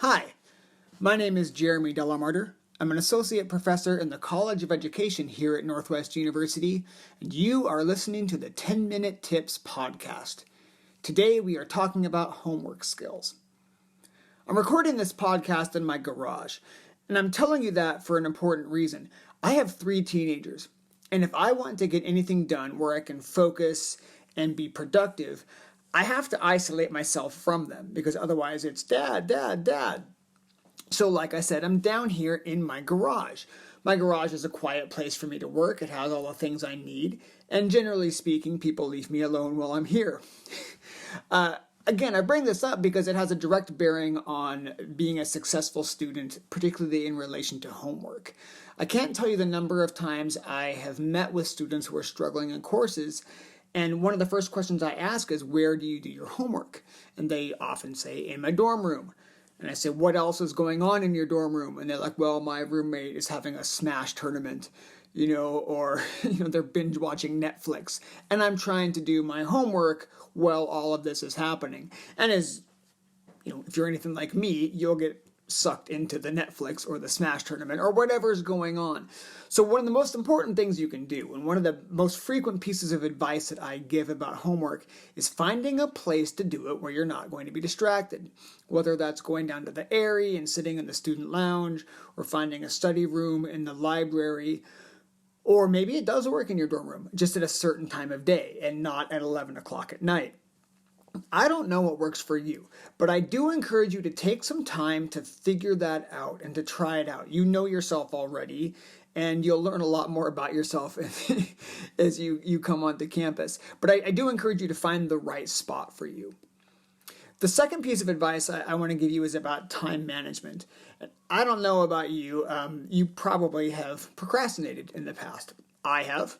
Hi, my name is Jeremy Delemarter. I'm an associate professor in the College of Education here at Northwest University, and you are listening to the 10-Minute Tips podcast. Today we are talking about homework skills. I'm recording this podcast in my garage, and I'm telling you that for an important reason. I have 3 teenagers, and if I want to get anything done where I can focus and be productive, I have to isolate myself from them because otherwise it's dad, dad, dad. So like I said, I'm down here in my garage. My garage is a quiet place for me to work. It has all the things I need. And generally speaking, people leave me alone while I'm here. Again, I bring this up because it has a direct bearing on being a successful student, particularly in relation to homework. I can't tell you the number of times I have met with students who are struggling in courses, and one of the first questions I ask is, where do you do your homework? And they often say, in my dorm room. And I say, what else is going on in your dorm room? And they're like, well, my roommate is having a Smash tournament, or they're binge watching Netflix. And I'm trying to do my homework while all of this is happening. And as, if you're anything like me, you'll get sucked into the Netflix or the Smash tournament or whatever's going on. So one of the most important things you can do, and one of the most frequent pieces of advice that I give about homework, is finding a place to do it where you're not going to be distracted. Whether that's going down to the Airy and sitting in the student lounge, or finding a study room in the library, or maybe it does work in your dorm room, just at a certain time of day and not at 11 o'clock at night. I don't know what works for you, but I do encourage you to take some time to figure that out and to try it out. You know yourself already, and you'll learn a lot more about yourself as you come onto campus. But I do encourage you to find the right spot for you. The second piece of advice I want to give you is about time management. I don't know about you. You probably have procrastinated in the past. I have.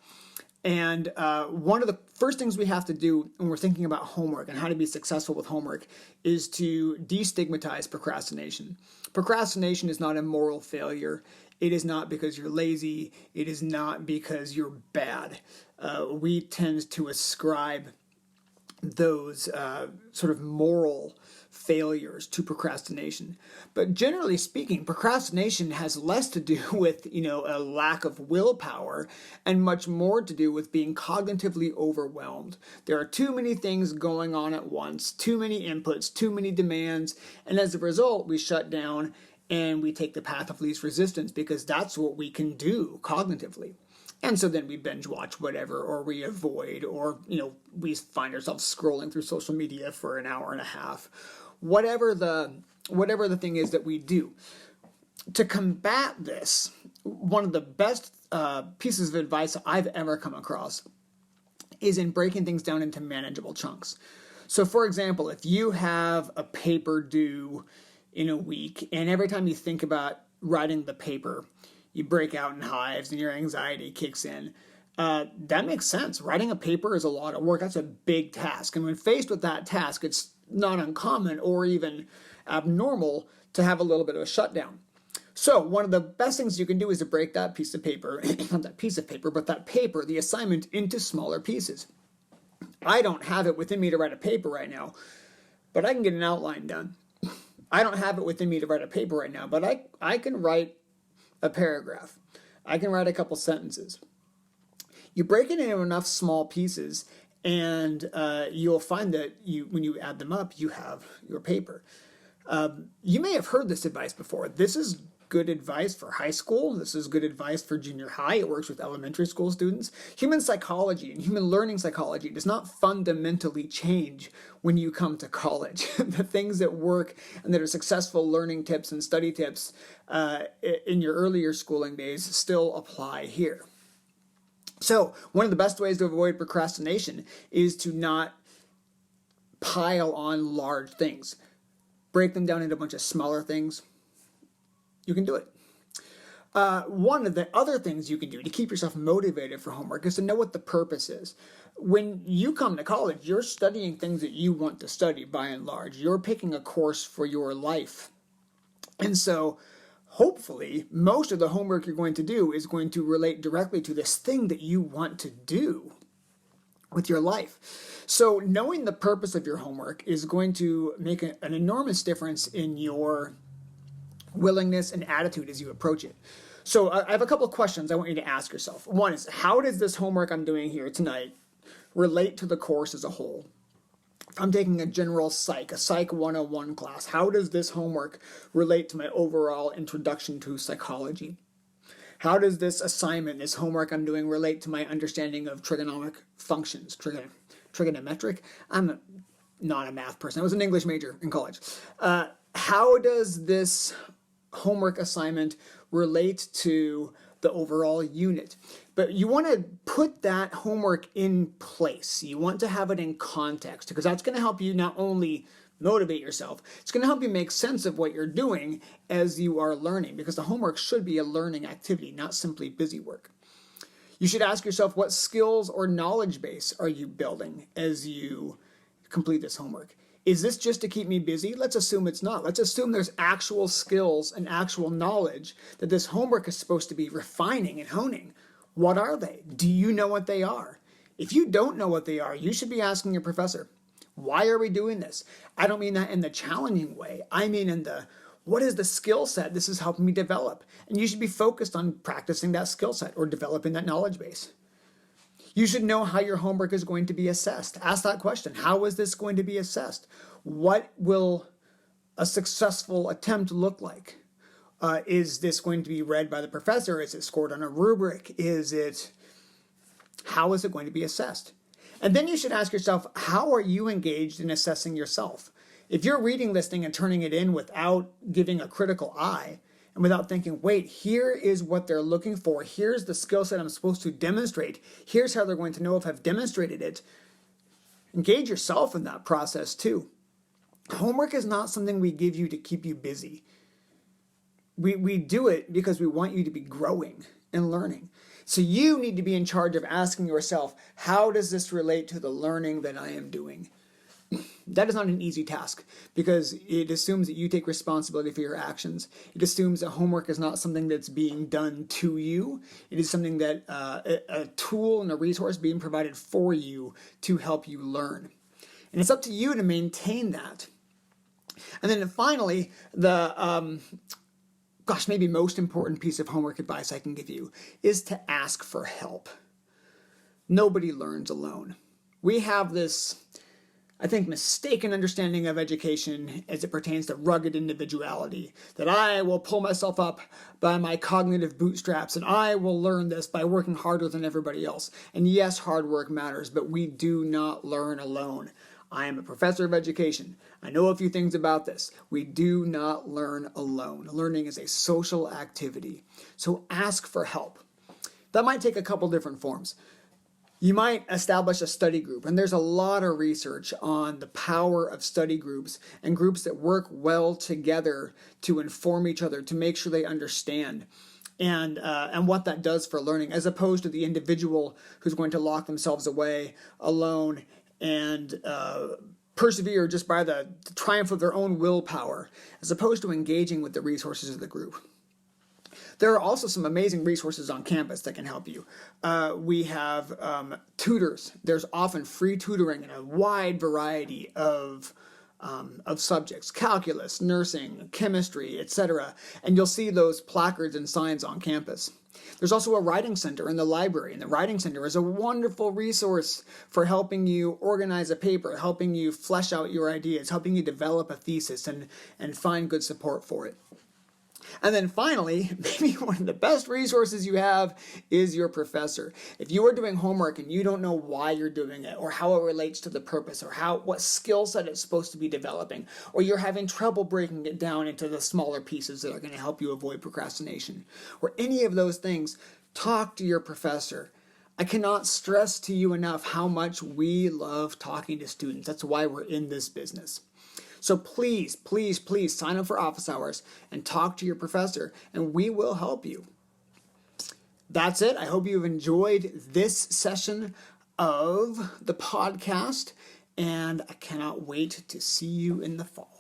And one of the first things we have to do when we're thinking about homework and how to be successful with homework is to destigmatize procrastination. Procrastination is not a moral failure. It is not because you're lazy. It is not because you're bad. We tend to ascribe those sort of moral failures to procrastination. But generally speaking, procrastination has less to do with, a lack of willpower and much more to do with being cognitively overwhelmed. There are too many things going on at once, too many inputs, too many demands, and as a result, we shut down and we take the path of least resistance because that's what we can do cognitively. And so then we binge watch whatever, or we avoid, or, we find ourselves scrolling through social media for an hour and a half. Whatever the thing is that we do. To combat this, one of the best pieces of advice I've ever come across is in breaking things down into manageable chunks. So for example, if you have a paper due in a week, and every time you think about writing the paper, you break out in hives and your anxiety kicks in. That makes sense. Writing a paper is a lot of work. That's a big task. And when faced with that task, it's not uncommon or even abnormal to have a little bit of a shutdown. So one of the best things you can do is to break that piece of paper, not that piece of paper, but that paper, the assignment, into smaller pieces. I don't have it within me to write a paper right now, but I can get an outline done. I don't have it within me to write a paper right now, but I can write a paragraph. I can write a couple sentences. You break it into enough small pieces, and you'll find that when you add them up, you have your paper. You may have heard this advice before. This is good advice for high school. This is good advice for junior high. It works with elementary school students. Human psychology and human learning psychology does not fundamentally change when you come to college. The things that work and that are successful learning tips and study tips in your earlier schooling days still apply here. So one of the best ways to avoid procrastination is to not pile on large things. Break them down into a bunch of smaller things. You can do it. One of the other things you can do to keep yourself motivated for homework is to know what the purpose is. When you come to college, you're studying things that you want to study by and large. You're picking a course for your life. And so hopefully most of the homework you're going to do is going to relate directly to this thing that you want to do with your life. So knowing the purpose of your homework is going to make an enormous difference in your willingness, and attitude as you approach it. So I have a couple of questions I want you to ask yourself. One is, how does this homework I'm doing here tonight relate to the course as a whole? If I'm taking a general psych, a Psych 101 class, how does this homework relate to my overall introduction to psychology? How does this assignment, this homework I'm doing, relate to my understanding of trigonomic functions, trigonometric? I'm not a math person. I was an English major in college. How does this homework assignment relate to the overall unit? But you want to put that homework in place. You want to have it in context, because that's going to help you not only motivate yourself, it's going to help you make sense of what you're doing as you are learning, because the homework should be a learning activity, not simply busy work. You should ask yourself, what skills or knowledge base are you building as you complete this homework? Is this just to keep me busy? Let's assume it's not. Let's assume there's actual skills and actual knowledge that this homework is supposed to be refining and honing. What are they? Do you know what they are? If you don't know what they are, you should be asking your professor, why are we doing this? I don't mean that in the challenging way. I mean in the, what is the skill set this is helping me develop? And you should be focused on practicing that skill set or developing that knowledge base. You should know how your homework is going to be assessed. Ask that question. How is this going to be assessed? What will a successful attempt look like? Is this going to be read by the professor? Is it scored on a rubric? How is it going to be assessed? And then you should ask yourself, how are you engaged in assessing yourself? If you're reading this thing and turning it in without giving a critical eye, and without thinking, wait, here is what they're looking for, here's the skill set I'm supposed to demonstrate, here's how they're going to know if I've demonstrated it, engage yourself in that process too. Homework is not something we give you to keep you busy. We do it because we want you to be growing and learning. So you need to be in charge of asking yourself, how does this relate to the learning that I am doing? That is not an easy task, because it assumes that you take responsibility for your actions. It assumes that homework is not something that's being done to you. It is something that a tool and a resource being provided for you to help you learn. And it's up to you to maintain that. And then finally, the maybe most important piece of homework advice I can give you is to ask for help. Nobody learns alone. We have this, I think, mistaken understanding of education as it pertains to rugged individuality, that I will pull myself up by my cognitive bootstraps and I will learn this by working harder than everybody else. And yes, hard work matters, but we do not learn alone. I am a professor of education. I know a few things about this. We do not learn alone. Learning is a social activity. So ask for help. That might take a couple different forms. You might establish a study group, and there's a lot of research on the power of study groups and groups that work well together to inform each other, to make sure they understand, and what that does for learning, as opposed to the individual who's going to lock themselves away alone and persevere just by the triumph of their own willpower, as opposed to engaging with the resources of the group. There are also some amazing resources on campus that can help you. We have tutors. There's often free tutoring in a wide variety of subjects: calculus, nursing, chemistry, etc. And you'll see those placards and signs on campus. There's also a writing center in the library, and the writing center is a wonderful resource for helping you organize a paper, helping you flesh out your ideas, helping you develop a thesis and find good support for it. And then finally, maybe one of the best resources you have is your professor. If you are doing homework and you don't know why you're doing it, or how it relates to the purpose, or what skill set it's supposed to be developing, or you're having trouble breaking it down into the smaller pieces that are going to help you avoid procrastination, or any of those things, talk to your professor. I cannot stress to you enough how much we love talking to students. That's why we're in this business. So please, please, please sign up for office hours and talk to your professor, and we will help you. That's it. I hope you've enjoyed this session of the podcast, and I cannot wait to see you in the fall.